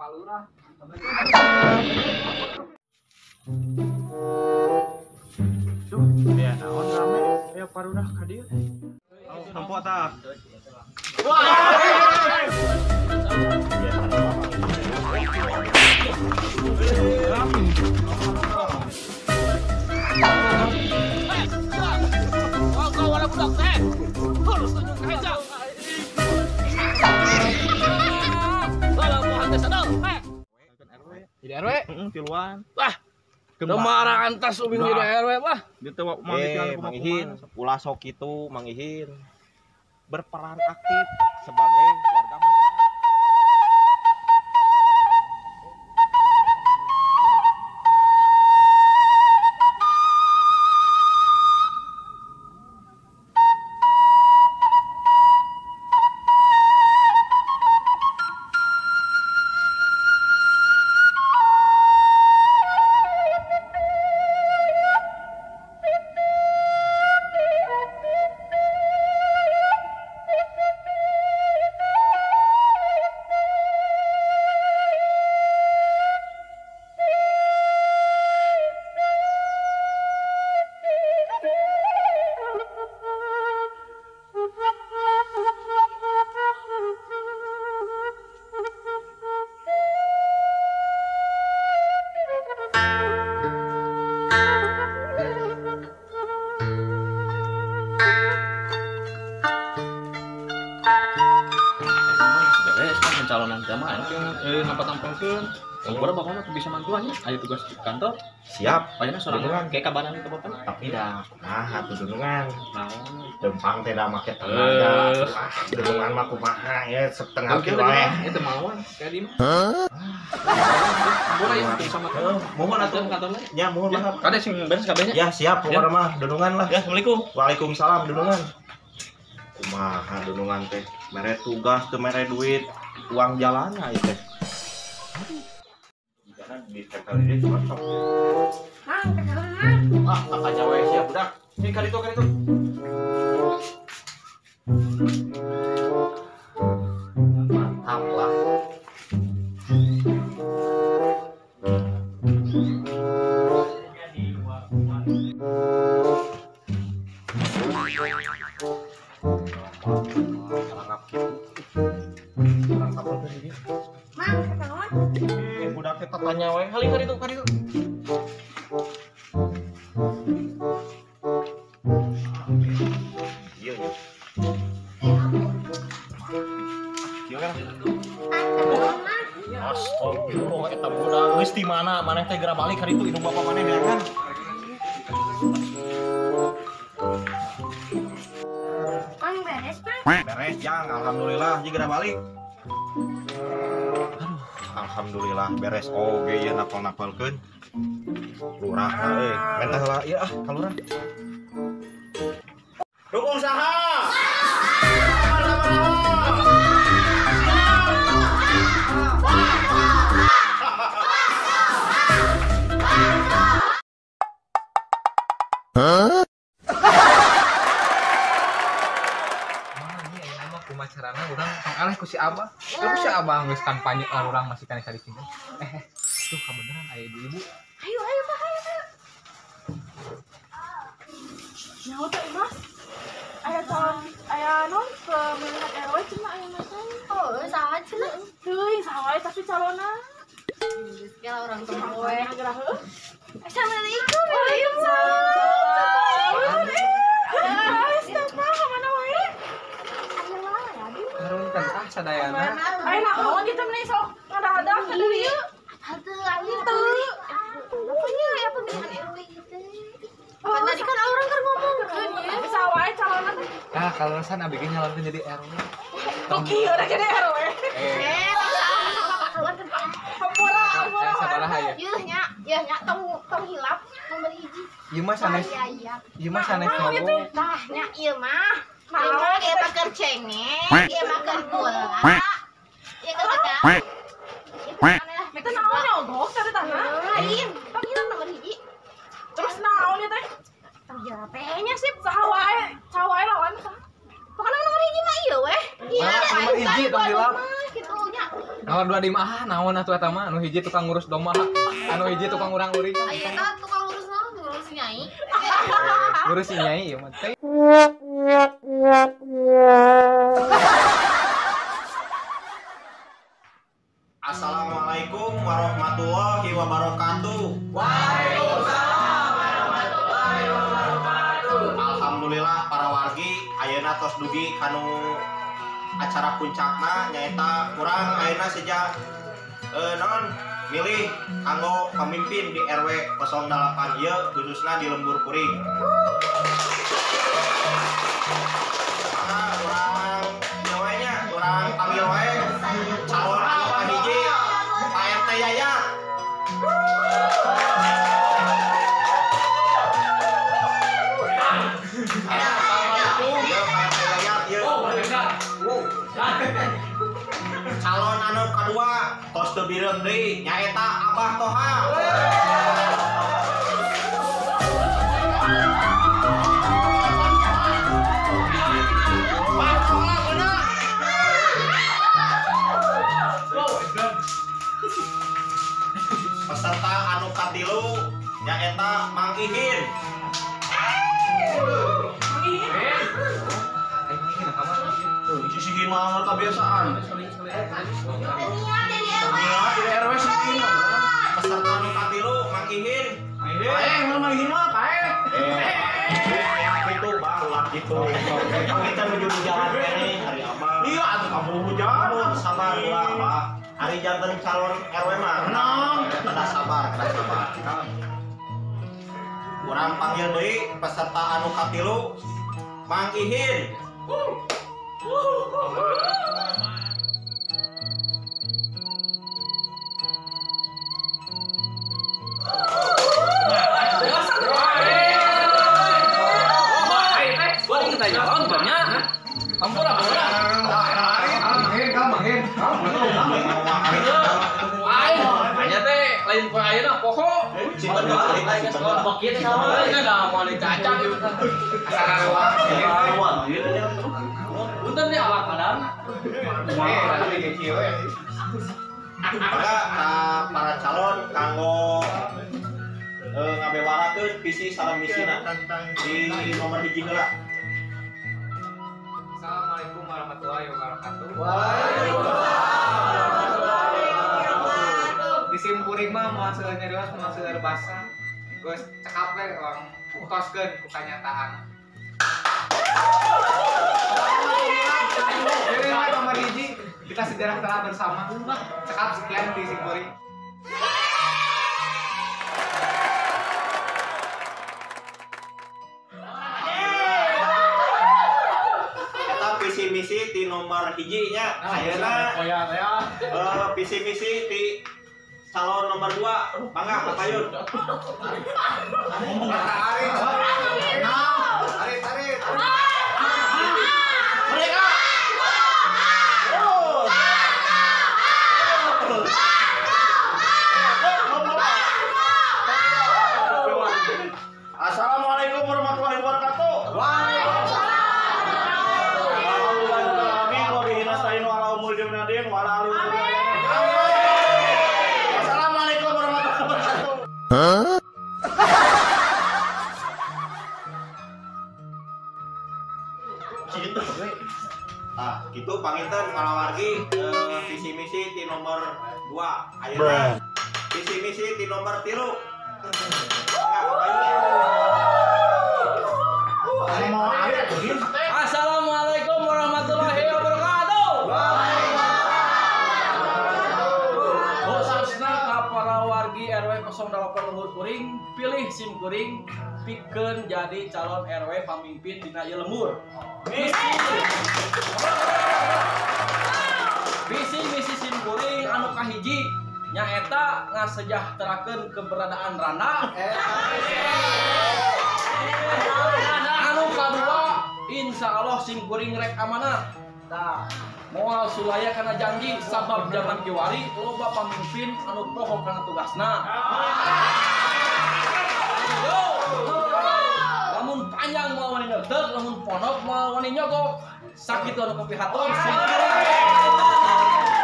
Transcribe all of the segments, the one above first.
Palurah. Duh, dia naon rame ya Palurah ka dieu. Oh, tempo tah. Jadi RW. Tiluan. Wah. Kemarahan tas ubing di RW wah. Dieu teh mangihin Mangihin, ulah sok kitu Mangihin berperan aktif sebagai warga masyarakat. Pencalonan jamaah nampak tampilkeun. Urang bapak bisa mantuannya aya tugas di kantor. Siap. Payana sorangan kayak kabanan itu bapak. Tapi dah atuh dunungan. Naon? Dempang teh da make tenaga. Dunungan mah kumaha ya setengah kilo we. Itu mauan kayak di. Boleh ya sama Mohon atuh kantornya. nya mohon maaf. Kada sing beres kabehnya. Ya siap pokoknya mah dunungan lah. Ya, Assalamualaikum. Waalaikumsalam dunungan. Kumaha dunungan teh mere tugas teu mere duit uang jalannya ieu teh. Karena di TPL ini cocok. Kakaknya we siap budak. Ini kan itu. Mantap lah. Budak kita tanya we, kali itu. Iya. Iya kan? Astagfirullah, eta budak geus di mana? Maneh teh geura balik ka ditu indung bapak maneh neangan. Kang beres, Pak? Beres, Jang. Alhamdulillah, ji geura balik. Alhamdulillah beres oge ya napal-napalkeun. Lurah euy, mentah heula ieu ka lurah. Dukung saha? Kumacarana urang tong eleh ku si Abah. Ku si Abah geus kampanye urang masih kana cari cinta. Tuh kabeneran aya ibu-ibu. Ayo, Pak, ayo. Nyawa teh, Mas. Aya non pemilihan RW cuma aya masalah. Oh, saha cenah? Teuing saha tapi calona. Segala orang tua we. Assalamualaikum. Waalaikumsalam. Harun tentang sadayana. Ayo naon gitu meni sok ngadak-ngadak ka deui. Hatuh anjing teu. Pokoknya aya pemilihan RW gitu. Kan tadi kan orang kan ngomongkeun ya. Bisa wae calonna teh. Nah, kalau san abi ge nyalonkeun jadi RW. Kok kieu udah jadi RW. Hampura. Sabaraha ya? Yeuh nya tong hilap nomor hiji. Ieu mah sanes. Iya. Ieu mah sanes ngomong. Tah nya ieu mah. Mau ieu mah keur cengeng, ieu mah keur bola. Ieu keur sedap. Itu naon nyogok tadi tanah? Lain, tong hilap nomor hiji. Terus naon ieu teh? Tong hilap nya sih saha wae lawan saha. Pokona nomor hiji mah ieu weh. Nomor hiji tong hilap. Kitu nya. Nomor 2 di mah naon atuh eta mah anu hiji tukang ngurus domba, anu hiji tukang urang uring. Ayeuna tukang urus naon ngurus nyai. Ngurus si nyai ieu mah teh. Assalamualaikum warahmatullahi wabarakatuh. Alhamdulillah para wargi ayeuna tos dugi kanu acara puncakna nyaeta urang ayeuna sejak non milih kanggo pemimpin di RW 08 ieu khususna di Lembur Kuring. Maka urang nyawanya urang panggil wae calon anu kahiji Pak RT Yayat. Calon anu kedua tos teu bireung deui nyaeta Abah Toha. Peserta anu katilu nyaeta Mang Ihin. Sisi mah kebiasaan. RW segini. Peserta anu katilu Mang Ihin. Mang Ihin mah pae. Itu balat gitu. Kita menuju jalan kene hari Abah. Iya, atuh kamu hujan. Sabar ulah, Pak. Hari janten calon RW mah tenang. Kada sabar. Urang panggil deui peserta anu katilu Mang Ihin. Hanya teh lain poe ayeuna poho. Begitu sama ada mau dicacak ieu teh. Punten teh awak padang. Maka para calon kanggo ngabewarakeun visi sareng misina di nomor hiji heula. Assalamualaikum warahmatullahi wabarakatuh. Di simpuring mah moal seuleuh nyarios moal seuleuh basah. Geus cekap we orang bukoskeun ku kanyataan. Jadi nomor hiji kita sejarah telah bersama. Cekap sekian di simpuring. Visi misi di nomor hiji nya ayeuna visi misi di calon nomor 2 mangga papayun. Arit. Mereka. Assalamualaikum warahmatullahi wabarakatuh. Assalamualaikum warahmatullahi wabarakatuh. Gitu panginten kalawargi visi misi di nomor 2 ayeuna visi misi di nomor 3. Assalamualaikum warahmatullahi wabarakatuh. Khususna ka para wargi RW 08 Lembur Kuring, pilih SIM kuring pikeun jadi calon RW pamimpin dina ieu lembur. Visi SIM kuring anu kahiji nyaeta ngasejahterakeun keberadaan Randa. Anu kadua insyaallah SIM kuring rek amanah. Tah, moal sulaya kana janji sabab zaman kiwari loba pamimpin anu poho kana tugasna. Lamun panjang moal wani neuteuk, lamun pondok moal wani nyogok. Sakitu anu kapihaton SIM kuring.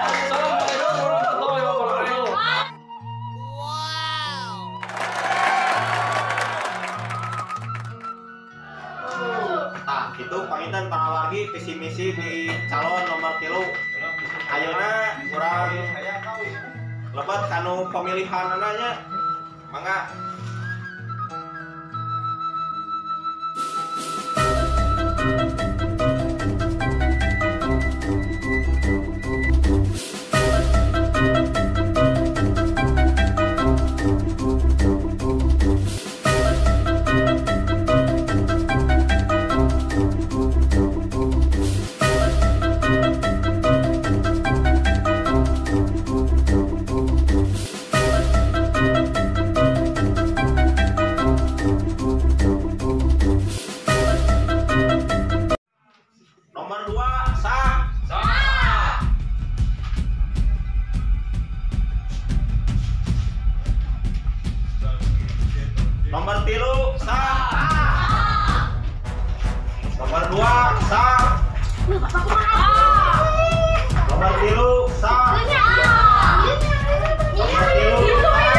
Assalamualaikum lebet kanu pemilihan anaknya. Mangga. Nomor 2 sah. Nomor 3 sah. Nomor 2 sah. Nomor 3 sah. Nomor 3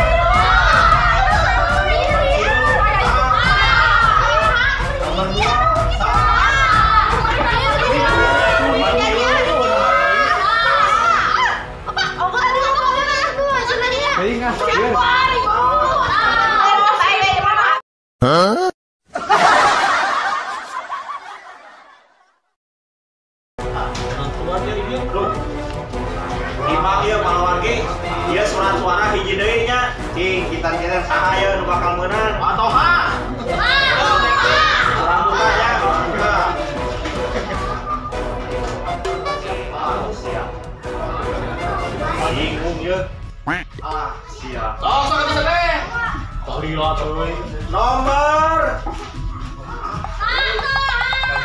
Imam ieu malawargi ieu suara-suara hiji deui nya cing kita saha ieu nu bakal meunang atoha urang buka ya urang buka siap bingung ieu siap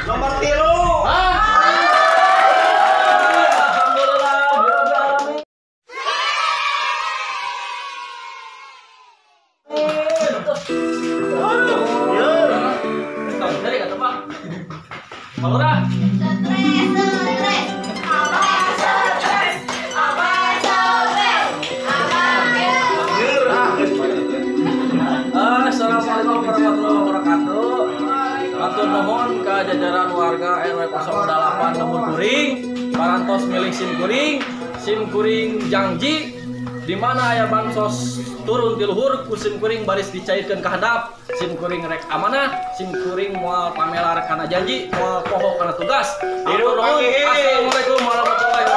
nomor 3 Assalamualaikum warahmatullahi wabarakatuh. Atur nuhun ka jajaran warga RW 08 Lembur Kuring, parantos milih SIM kuring janji di mana aya bansos turun ti luhur ku SIM kuring baris dicairkeun ka handap. SIM kuring rek amanah, SIM kuring moal pamelar kana janji, moal poho kana tugas. Atur nuhun. Assalamualaikum warahmatullahi wabarakatuh.